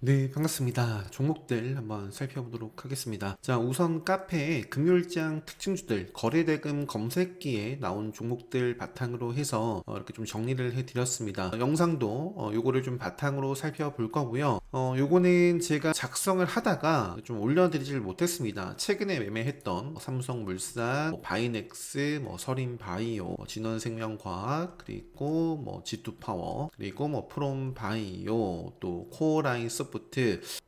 네, 반갑습니다. 종목들 한번 살펴보도록 하겠습니다. 자, 우선 카페에 금요일장 특징주들, 거래대금 검색기에 나온 종목들 바탕으로 해서 이렇게 좀 정리를 해드렸습니다. 영상도 요거를 좀 바탕으로 살펴볼 거고요. 요거는 제가 작성을 하다가 좀 올려드리질 못했습니다. 최근에 매매했던 삼성물산, 바이넥스, 서린바이오, 진원생명과학, 그리고 G2파워, 그리고 프롬바이오, 또 코어라인 소프트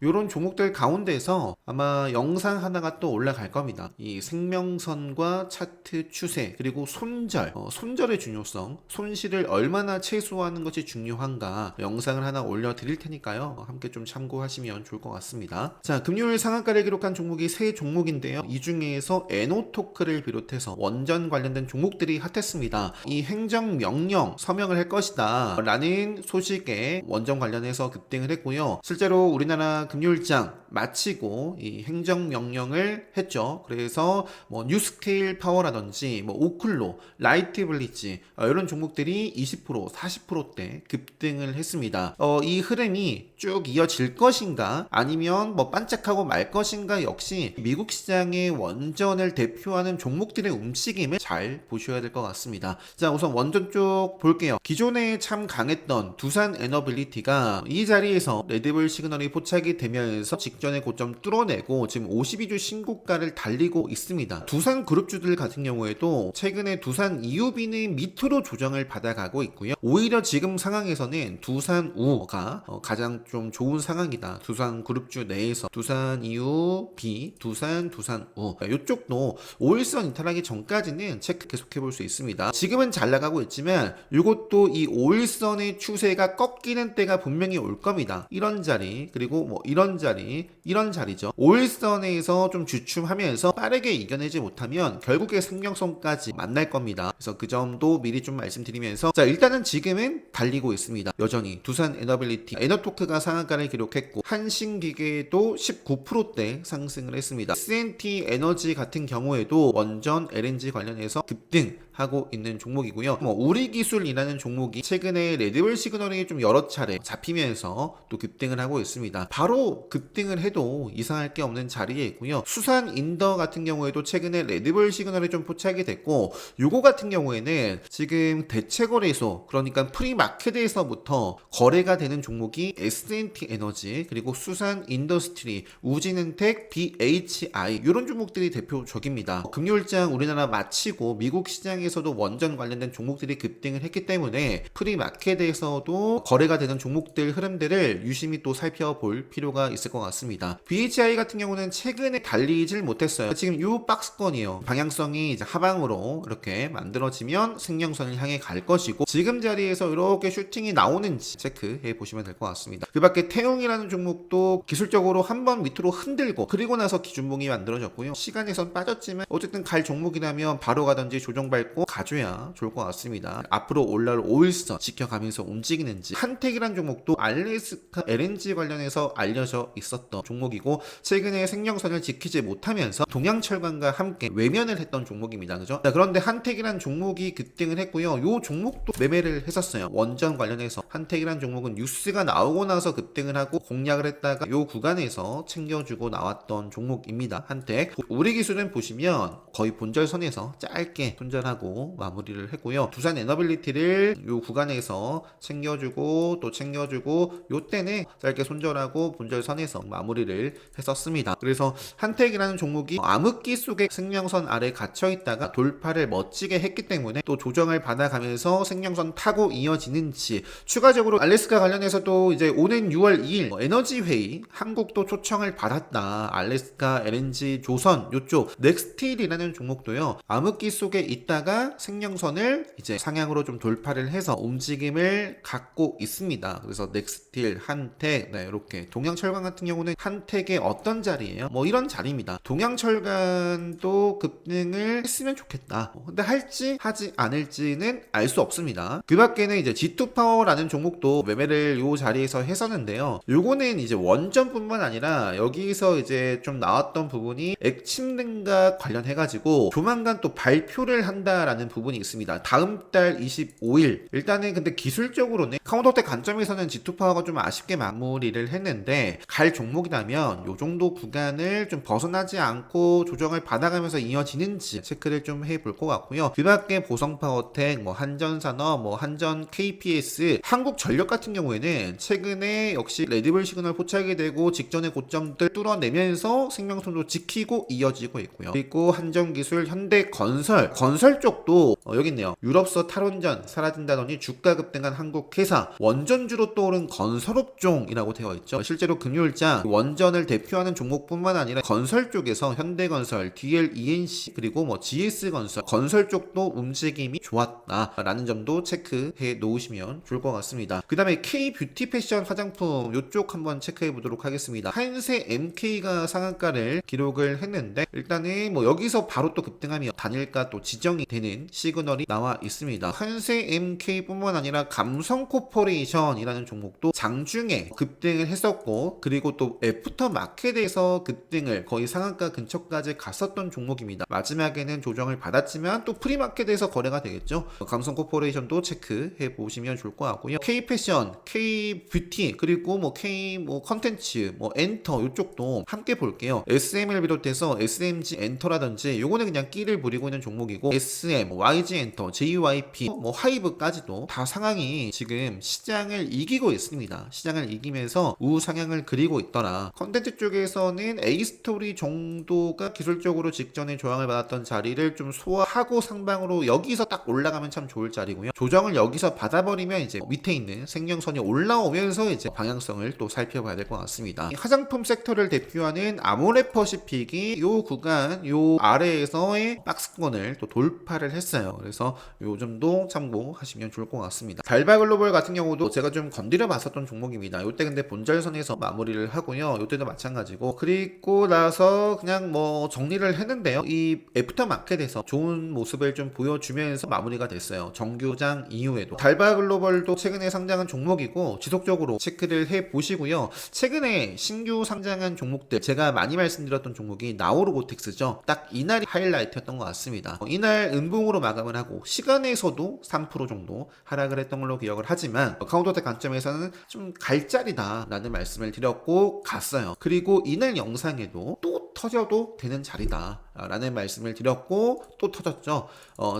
이런 종목들 가운데서 아마 영상 하나가 또 올라갈 겁니다. 이 생명선과 차트 추세 그리고 손절의 중요성, 손실을 얼마나 최소화하는 것이 중요한가 영상을 하나 올려드릴 테니까요. 함께 좀 참고하시면 좋을 것 같습니다. 자, 금요일 상한가를 기록한 종목이 세 종목인데요. 이 중에서 에노토크를 비롯해서 원전 관련된 종목들이 핫했습니다. 이 행정명령 서명을 할 것이다 라는 소식에 원전 관련해서 급등을 했고요. 실제로 우리나라 금요일장 마치고 이 행정명령을 했죠. 그래서 뉴스케일 파워라든지 오클로, 라이트 블리츠 이런 종목들이 20%, 40%대 급등을 했습니다. 이 흐름이 쭉 이어질 것인가 아니면 반짝하고 말 것인가 역시 미국 시장의 원전을 대표하는 종목들의 움직임을 잘 보셔야 될 것 같습니다. 자, 우선 원전 쪽 볼게요. 기존에 참 강했던 두산 에너빌리티가 이 자리에서 레드불 시그널이 포착이 되면서 직전의 고점 뚫어내고 지금 52주 신고가를 달리고 있습니다. 두산 그룹주들 같은 경우에도 최근에 두산 이유비는 밑으로 조정을 받아가고 있고요. 오히려 지금 상황에서는 두산 우가 가장 좀 좋은 상황이다. 두산 그룹주 내에서 두산 이유비, 두산 우 이쪽도 5일선 이탈하기 전까지는 체크 계속해 볼 수 있습니다. 지금은 잘 나가고 있지만 이것도 이 5일선의 추세가 꺾이는 때가 분명히 올 겁니다. 이런 자리 그리고 이런 자리죠. 5일선에서 좀 주춤하면서 빠르게 이겨내지 못하면 결국에 생명선까지 만날 겁니다. 그래서 그 점도 미리 좀 말씀드리면서 자, 일단은 지금은 달리고 있습니다. 여전히 두산 에너빌리티, 에너토크가 상한가를 기록했고 한신기계도 19%대 상승을 했습니다. S&T 에너지 같은 경우에도 원전 LNG 관련해서 급등하고 있는 종목이고요. 우리기술이라는 종목이 최근에 레드불 시그널이 좀 여러 차례 잡히면서 또 급등을 하고 있습니다. 바로 급등을 해도 이상할 게 없는 자리에 있고요. 수산인더 같은 경우에도 최근에 레드불 시그널이 좀 포착이 됐고 요거 같은 경우에는 지금 대체거래소 그러니까 프리마켓에서부터 거래가 되는 종목이 S&T 에너지 그리고 수산인더스트리, 우진은텍, BHI 이런 종목들이 대표적입니다. 금요일장 우리나라 마치고 미국 시장에서도 원전 관련된 종목들이 급등을 했기 때문에 프리마켓에서도 거래가 되는 종목들 흐름들을 유심히 또 살펴볼 필요가 있을 것 같습니다. BHI 같은 경우는 최근에 달리질 못했어요. 지금 이 박스권이에요. 방향성이 이제 하방으로 이렇게 만들어지면 생명선을 향해 갈 것이고 지금 자리에서 이렇게 슈팅이 나오는지 체크해 보시면 될 것 같습니다. 그 밖에 태용이라는 종목도 기술적으로 한번 밑으로 흔들고 그리고 나서 기준봉이 만들어졌고요. 시간에선 빠졌지만 어쨌든 갈 종목이라면 바로 가든지 조정밟고 가줘야 좋을 것 같습니다. 앞으로 올라올 5일선 지켜가면서 움직이는지. 한택이라는 종목도 알래스카 LNG 관련해서 알려져 있었던 종목이고 최근에 생명선을 지키지 못하면서 동양철강과 함께 외면을 했던 종목입니다. 그죠? 자, 그런데 한택이라는 종목이 급등을 했고요. 요 종목도 매매를 했었어요. 원전 관련해서 한택이라는 종목은 뉴스가 나오고 나서 급등을 하고 공략을 했다가 요 구간에서 챙겨주고 나왔던 종목입니다. 한택. 우리 기술은 보시면 거의 본절선에서 짧게 손절하고 마무리를 했고요. 두산 에너빌리티를 요 구간에서 챙겨주고 또 챙겨주고 요 때는 짧게 손절하고 본절선에서 마무리를 했었습니다. 그래서 한택이라는 종목이 암흑기 속에 생명선 아래 갇혀 있다가 돌파를 멋지게 했기 때문에 또 조정을 받아가면서 생명선 타고 이어지는지. 추가적으로 알래스카 관련해서도 이제 오는 6월 2일 에너지 회의 한국도 초청을 받았다. 알래스카 LNG 조선 요쪽 넥스틸이라는 종목도요. 암흑기 속에 있다가 생명선을 이제 상향으로 좀 돌파를 해서 움직임을 갖고 있습니다. 그래서 넥스틸, 한택, 이렇게 동양철강 같은 경우는 한택의 어떤 자리예요? 이런 자리입니다. 동양철강도 급등을 했으면 좋겠다. 근데 할지 하지 않을지는 알 수 없습니다. 그 밖에는 이제 G2파워라는 종목도 매매를 요 자리에서 했었는데요. 요거는 이제 원전뿐만 아니라 여기서 이제 좀 나왔던 부분이 액침 등과 관련해가지고 조만간 또 발표를 한다라는 부분이 있습니다. 다음 달 25일. 일단은 근데 기술적으로는 카운터텍 관점에서는 G2파워가 좀 아쉽게 마무리 마무리를 했는데 갈 종목이라면 요 정도 구간을 좀 벗어나지 않고 조정을 받아가면서 이어지는지 체크를 좀 해볼 것 같고요. 그 밖에 보성파워텍, 뭐 한전산업, 뭐 한전 KPS, 한국전력 같은 경우에는 최근에 역시 레드불 시그널 포착이 되고 직전의 고점들 뚫어내면서 생명선도 지키고 이어지고 있고요. 그리고 한전기술, 현대건설, 건설 쪽도 여기 있네요. 유럽서 탈원전 사라진다더니 주가 급등한 한국회사, 원전주로 떠오른 건설업종이라고 되어 있죠. 실제로 금요일장 원전을 대표하는 종목뿐만 아니라 건설 쪽에서 현대건설, DLENC 그리고 뭐 GS건설, 건설 쪽도 움직임이 좋았다라는 점도 체크해 놓으시면 좋을 것 같습니다. 그 다음에 K뷰티 패션 화장품 이쪽 한번 체크해 보도록 하겠습니다. 한세 MK가 상한가를 기록을 했는데 일단은 뭐 여기서 바로 또 급등하며 단일가 또 지정이 되는 시그널이 나와 있습니다. 한세 MK뿐만 아니라 감성코퍼레이션이라는 종목도 장중에 급등을 했었고 그리고 또 애프터 마켓에서 급등을 거의 상한가 근처까지 갔었던 종목입니다. 마지막에는 조정을 받았지만 또 프리마켓에서 거래가 되겠죠. 감성코퍼레이션도 체크해 보시면 좋을 것 같고요. K패션, K뷰티 그리고 뭐 K 뭐 컨텐츠, 뭐 엔터 이쪽도 함께 볼게요. SM을 비롯해서 SMG 엔터라든지 요거는 그냥 끼를 부리고 있는 종목이고 SM, YG 엔터, JYP, 뭐 하이브까지도 다 상황이 지금 시장을 이기고 있습니다. 시장을 이기면서 우상향을 그리고 있더라. 컨텐츠 쪽에서는 A스토리 정도가 기술적으로 직전에 조항을 받았던 자리를 좀 소화하고 상방으로 여기서 딱 올라가면 참 좋을 자리고요. 조정을 여기서 받아버리면 이제 밑에 있는 생명선이 올라오면서 이제 방향성을 또 살펴봐야 될 것 같습니다. 화장품 섹터를 대표하는 아모레퍼시픽이 요 구간 요 아래에서의 박스권을 또 돌파를 했어요. 그래서 요 점도 참고하시면 좋을 것 같습니다. 달바글로벌 같은 경우도 제가 좀 건드려 봤었던 종목입니다. 요때 근데 본절선에서 마무리를 하고요. 요때도 마찬가지고 그리고 나서 그냥 뭐 정리를 했는데요. 이 애프터마켓에서 좋은 모습을 좀 보여주면서 마무리가 됐어요. 정규장 이후에도 달바글로벌도 최근에 상장한 종목이고 지속적으로 체크를 해 보시고요. 최근에 신규 상장한 종목들 제가 많이 말씀드렸던 종목이 나우로보틱스죠. 딱 이날이 하이라이트였던 것 같습니다. 이날 음봉으로 마감을 하고 시간에서도 3% 정도 하락을 했던 걸로 기억을 하지만 카운터텍 관점에서는 좀 갈 자리다 라는 말씀을 드렸고 갔어요. 그리고 이날 영상에도 또 터져도 되는 자리다 라는 말씀을 드렸고 또 터졌죠.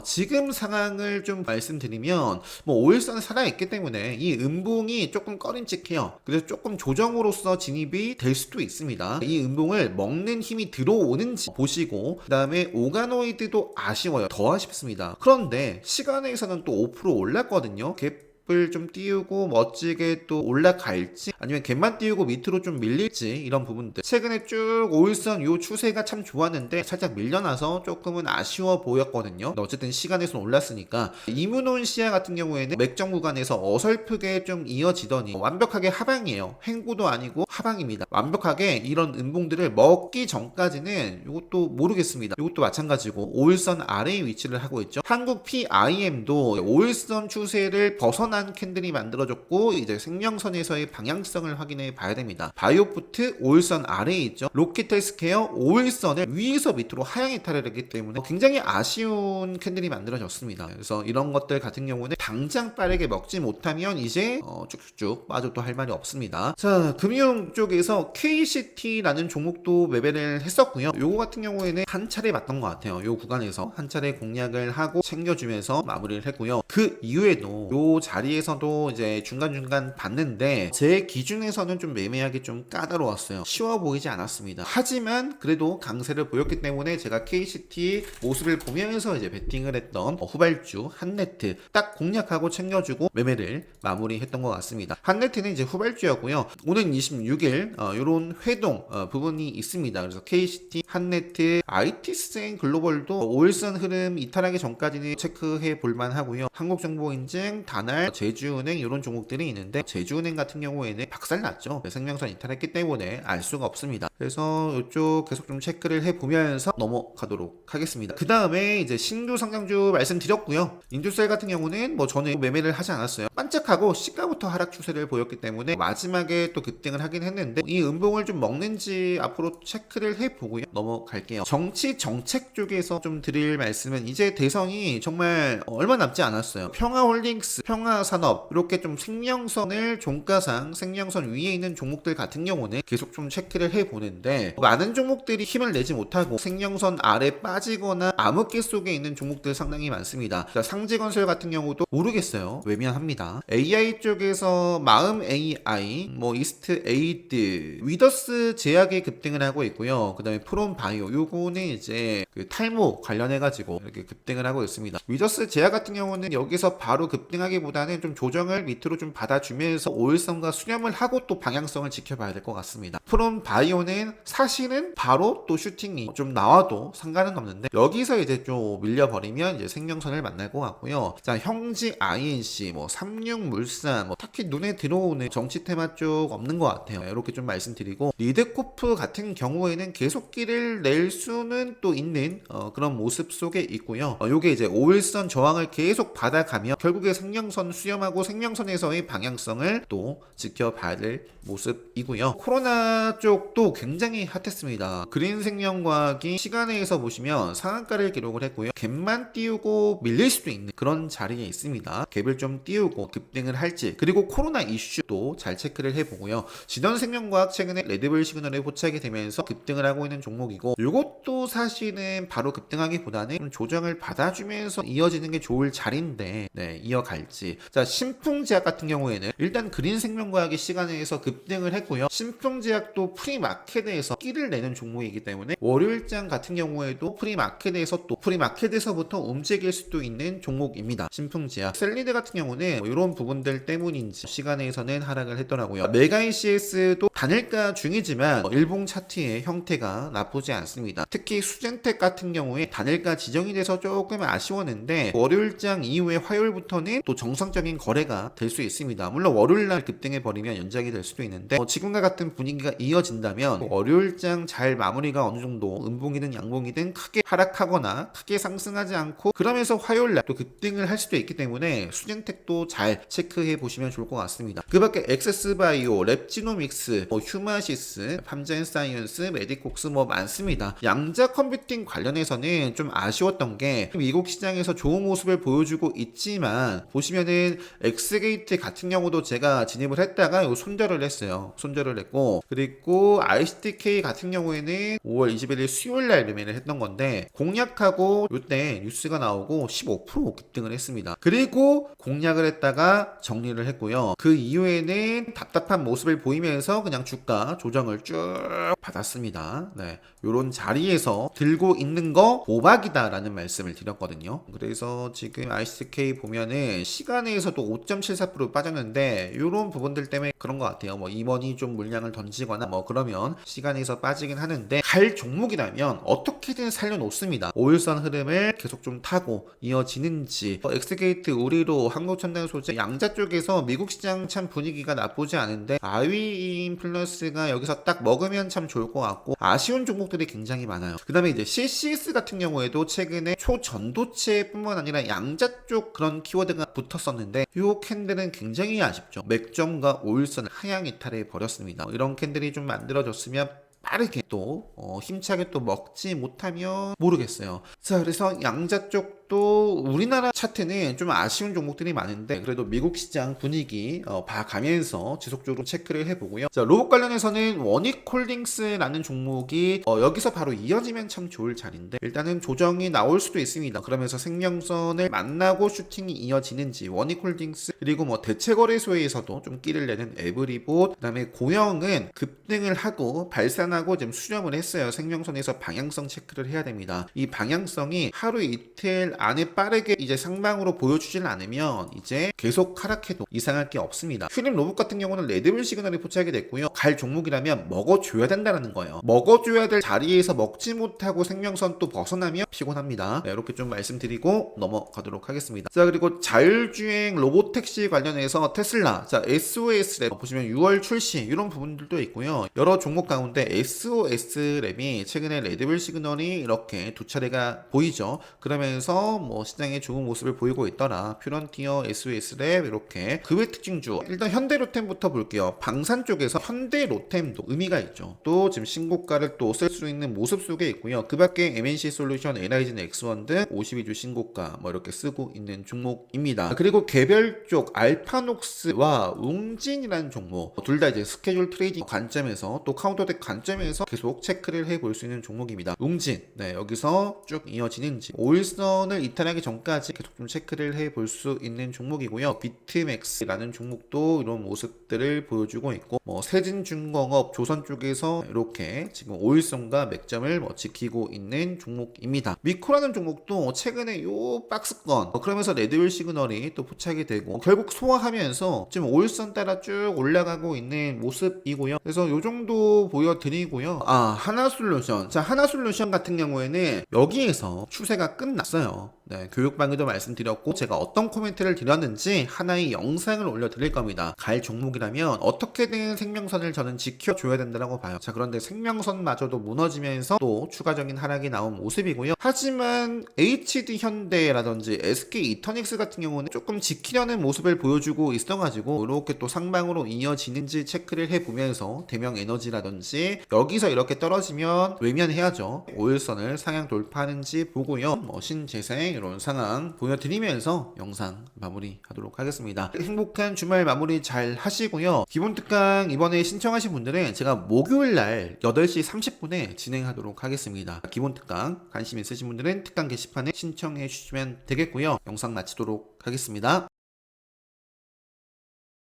지금 상황을 좀 말씀드리면 뭐 5일선 살아있기 때문에 이 음봉이 조금 꺼림칙해요. 그래서 조금 조정으로서 진입이 될 수도 있습니다. 이 음봉을 먹는 힘이 들어오는지 보시고 그 다음에 오가노이드도 아쉬워요. 더 아쉽습니다. 그런데 시간에서는 또 5% 올랐거든요. 갭을 좀 띄우고 멋지게 또 올라갈지 아니면 갭만 띄우고 밑으로 좀 밀릴지 이런 부분들 최근에 쭉 5일선 요 추세가 참 좋았는데 살짝 밀려나서 조금은 아쉬워 보였거든요. 어쨌든 시간에서는 올랐으니까 이문온시아 같은 경우에는 맥정 구간에서 어설프게 좀 이어지더니 완벽하게 하방이에요. 횡보도 아니고 하방입니다. 완벽하게 이런 음봉들을 먹기 전까지는 이것도 모르겠습니다. 이것도 마찬가지고 5일선 아래에 위치를 하고 있죠. 한국 PIM도 5일선 추세를 벗어난 캔들이 만들어졌고 이제 생명선에서의 방향성을 확인해 봐야 됩니다. 바이오푸트 5일선 아래에 있죠. 로키텔스케어 5일선을 위에서 밑으로 하향 이탈을 했기 때문에 굉장히 아쉬운 캔들이 만들어졌습니다. 그래서 이런 것들 같은 경우는 당장 빠르게 먹지 못하면 이제 쭉쭉쭉 빠져도 할 말이 없습니다. 자, 금융 쪽에서 KCT라는 종목도 매매를 했었고요. 요거 같은 경우에는 한 차례 맞던 것 같아요. 요 구간에서 한 차례 공략을 하고 챙겨주면서 마무리를 했고요. 그 이후에도 요 자리에서도 이제 중간중간 봤는데 제 기준에서는 좀 매매하기 좀 까다로웠어요. 쉬워 보이지 않았습니다. 하지만 그래도 강세를 보였기 때문에 제가 KCT 모습을 보면서 이제 베팅을 했던 후발주 한네트 딱 공략하고 챙겨주고 매매를 마무리했던 것 같습니다. 한네트는 이제 후발주였고요. 오는 26일 이런 회동 부분이 있습니다. 그래서 KCT, 한네트, IT센 글로벌도 5일선 흐름 이탈하기 전까지는 체크해 볼만 하고요. 한국정보인증, 다날, 제주은행 이런 종목들이 있는데 제주은행 같은 경우에는 박살났죠. 생명선 이탈했기 때문에 알 수가 없습니다. 그래서 이쪽 계속 좀 체크를 해보면서 넘어가도록 하겠습니다. 그 다음에 이제 신규 상장주 말씀드렸고요. 인두셀 같은 경우는 뭐 저는 매매를 하지 않았어요. 반짝하고 시가부터 하락 추세를 보였기 때문에 마지막에 또 급등을 하긴 했는데 이 음봉을 좀 먹는지 앞으로 체크를 해보고요. 넘어갈게요. 정치 정책 쪽에서 좀 드릴 말씀은 이제 대선이 정말 얼마 남지 않았어요. 평화홀딩스, 평화 산업 이렇게 좀 생명선을 종가상 생명선 위에 있는 종목들 같은 경우는 계속 좀 체크를 해보는데 많은 종목들이 힘을 내지 못하고 생명선 아래 빠지거나 암흑기 속에 있는 종목들 상당히 많습니다. 자, 상지건설 같은 경우도 모르겠어요. 외면합니다. AI 쪽에서 마음 AI, 뭐 이스트 에이드, 위더스 제약에 급등을 하고 있고요. 그 다음에 프롬바이오 요거는 이제 그 탈모 관련해가지고 이렇게 급등을 하고 있습니다. 위더스 제약 같은 경우는 여기서 바로 급등하기보다는 좀 조정을 밑으로 좀 받아주면서 오일선과 수렴을 하고 또 방향성을 지켜봐야 될 것 같습니다. 프롬바이오는 사실은 바로 또 슈팅이 좀 나와도 상관은 없는데 여기서 이제 좀 밀려버리면 이제 생명선을 만날 것 같고요. 자, 형지 INC, 뭐 삼육물산, 뭐 딱히 눈에 들어오는 정치 테마 쪽 없는 것 같아요. 이렇게 좀 말씀드리고 리드코프 같은 경우에는 계속기를 낼 수는 또 있는 그런 모습 속에 있고요. 요게 이제 5일선 저항을 계속 받아가며 결국에 생명선 수렴하고 생명선에서의 방향성을 또 지켜봐야 될 모습이고요. 코로나 쪽도 굉장히 핫했습니다. 그린생명과학이 시간에서 보시면 상한가를 기록을 했고요. 갭만 띄우고 밀릴 수도 있는 그런 자리에 있습니다. 갭을 좀 띄우고 급등을 할지, 그리고 코로나 이슈도 잘 체크를 해보고요. 진원생명과학 최근에 레드불 시그널에 포착이 되면서 급등을 하고 있는 종목이고, 이것도 사실은 바로 급등하기보다는 좀 조정을 받아주면서 이어지는 게 좋을 자리인데 이어갈지. 자, 신풍제약 같은 경우에는 일단 그린생명과학이 시간에서 급등을 했고요. 신풍제약도 프리마켓에서 끼를 내는 종목이기 때문에 월요일장 같은 경우에도 프리마켓에서 또 프리마켓에서부터 움직일 수도 있는 종목입니다. 신풍제약. 셀리드 같은 경우는 이런 부분들 때문인지 시간에서는 하락을 했더라고요. 메가이CS도 단일가 중이지만 일봉 차트의 형태가 나쁘지 않습니다. 특히 수젠텍 같은 경우에 단일가 지정이 돼서 조금 아쉬웠는데 월요일장 이후에 화요일부터는 또 정상적인 거래가 될 수 있습니다. 물론 월요일날 급등해버리면 연장이 될 수도 있는데 지금과 같은 분위기가 이어진다면 월요일장 잘 마무리가 어느 정도 음봉이든 양봉이든 크게 하락하거나 크게 상승하지 않고 그러면서 화요일날 또 급등을 할 수도 있기 때문에 수젠텍도 잘 체크해 보시면 좋을 것 같습니다. 그 밖에 엑세스바이오, 랩지노믹스, 휴마시스, 팜젠사이언스, 메디콕스 뭐 많습니다. 양자 컴퓨팅 관련해서는 좀 아쉬웠던 게 미국 시장에서 좋은 모습을 보여주고 있지만 보시면은 엑스게이트 같은 경우도 제가 진입을 했다가 이거 손절을 했어요. 손절을 했고, 그리고 ICTK 같은 경우에는 5월 21일 수요일날 매매를 했던 건데 공략하고 이때 뉴스가 나오고 15% 급등을 했습니다. 그리고 공략을 했다가 정리를 했고요. 그 이후에는 답답한 모습을 보이면서 그냥 주가 조정을 쭉 받았습니다. 요런 자리에서 들고 있는 거 오박이다라는 말씀을 드렸거든요. 그래서 지금 ICK 보면은 시간에서도 5.74% 빠졌는데 요런 부분들 때문에 그런 것 같아요. 뭐 임원이 좀 물량을 던지거나 뭐 그러면 시간에서 빠지긴 하는데 갈 종목이라면 어떻게든 살려놓습니다. 5일선 흐름을 계속 좀 타고 이어지는지. 엑스게이트, 우리로, 한국첨단소재 양자 쪽에서 미국 시장 참 분위기가 나쁘지 않은데 아위인 플러스가 여기서 딱 먹으면 참 좋을 것 같고 아쉬운 종목들이 굉장히 많아요. 그 다음에 이제 CCS 같은 경우에도 최근에 초전도체 뿐만 아니라 양자 쪽 그런 키워드가 붙었었는데 이 캔들은 굉장히 아쉽죠. 맥점과 5일선을 하향 이탈해 버렸습니다. 이런 캔들이 좀 만들어졌으면 빠르게 또 힘차게 또 먹지 못하면 모르겠어요. 자, 그래서 양자 쪽도 우리나라 차트는 좀 아쉬운 종목들이 많은데 그래도 미국 시장 분위기 봐가면서 지속적으로 체크를 해보고요. 자, 로봇 관련해서는 원익홀딩스라는 종목이 여기서 바로 이어지면 참 좋을 자리인데 일단은 조정이 나올 수도 있습니다. 그러면서 생명선을 만나고 슈팅이 이어지는지 원익홀딩스, 그리고 뭐 대체거래소에서도 좀 끼를 내는 에브리봇, 그 다음에 고영은 급등을 하고 발산하고 지금 수렴을 했어요. 생명선에서 방향성 체크를 해야 됩니다. 이 방향성이 하루 이틀 안에 빠르게 이제 상방으로 보여주질 않으면 이제 계속 하락해도 이상할 게 없습니다. 휴림 로봇 같은 경우는 레드불 시그널이 포착이 됐고요. 갈 종목이라면 먹어줘야 된다는 거예요. 먹어줘야 될 자리에서 먹지 못하고 생명선 또 벗어나면 피곤합니다. 이렇게 좀 말씀드리고 넘어가도록 하겠습니다. 자, 그리고 자율주행 로봇택시 관련해서 테슬라, 자, SOS랩 보시면 6월 출시 이런 부분들도 있고요. 여러 종목 가운데 SOS랩이 최근에 레드불 시그널이 이렇게 두 차례가 보이죠. 그러면서 중에서 뭐 시장에 좋은 모습을 보이고 있더라. 퓨런티어, SOS랩 이렇게 그 외 특징주 일단 현대로템부터 볼게요. 방산 쪽에서 현대로템도 의미가 있죠. 또 지금 신고가를 또 쓸 수 있는 모습 속에 있고요. 그 밖에 MNC 솔루션, LI진 X1 등 52주 신고가 뭐 이렇게 쓰고 있는 종목입니다. 그리고 개별 쪽 알파녹스와 웅진이라는 종목 둘 다 이제 스케줄 트레이딩 관점에서 또 카운터덱 관점에서 계속 체크를 해볼 수 있는 종목입니다. 웅진 여기서 쭉 이어지는지 5일선을 이탈하기 전까지 계속 좀 체크를 해볼 수 있는 종목이고요. 비트맥스라는 종목도 이런 모습들을 보여주고 있고 뭐 세진중공업 조선 쪽에서 이렇게 지금 5일선과 맥점을 뭐 지키고 있는 종목입니다. 미코라는 종목도 최근에 요 박스권 그러면서 레드윌 시그널이 또 포착이 되고 결국 소화하면서 지금 5일선 따라 쭉 올라가고 있는 모습이고요. 그래서 요 정도 보여드리고요. 하나솔루션. 자, 하나솔루션 같은 경우에는 여기에서 추세가 끝났어요. 교육방에도 말씀드렸고 제가 어떤 코멘트를 드렸는지 하나의 영상을 올려드릴 겁니다. 갈 종목이라면 어떻게든 생명선을 저는 지켜줘야 된다고 봐요. 자, 그런데 생명선마저도 무너지면서 또 추가적인 하락이 나온 모습이고요. 하지만 HD현대라든지 SK이터닉스 같은 경우는 조금 지키려는 모습을 보여주고 있어가지고 이렇게 또 상방으로 이어지는지 체크를 해보면서 대명에너지라든지 여기서 이렇게 떨어지면 외면해야죠. 5일선을 상향 돌파하는지 보고요. 뭐 신재생 이런 상황 보여드리면서 영상 마무리하도록 하겠습니다. 행복한 주말 마무리 잘 하시고요. 기본 특강 이번에 신청하신 분들은 제가 목요일날 8시 30분에 진행하도록 하겠습니다. 기본 특강 관심 있으신 분들은 특강 게시판에 신청해 주시면 되겠고요. 영상 마치도록 하겠습니다.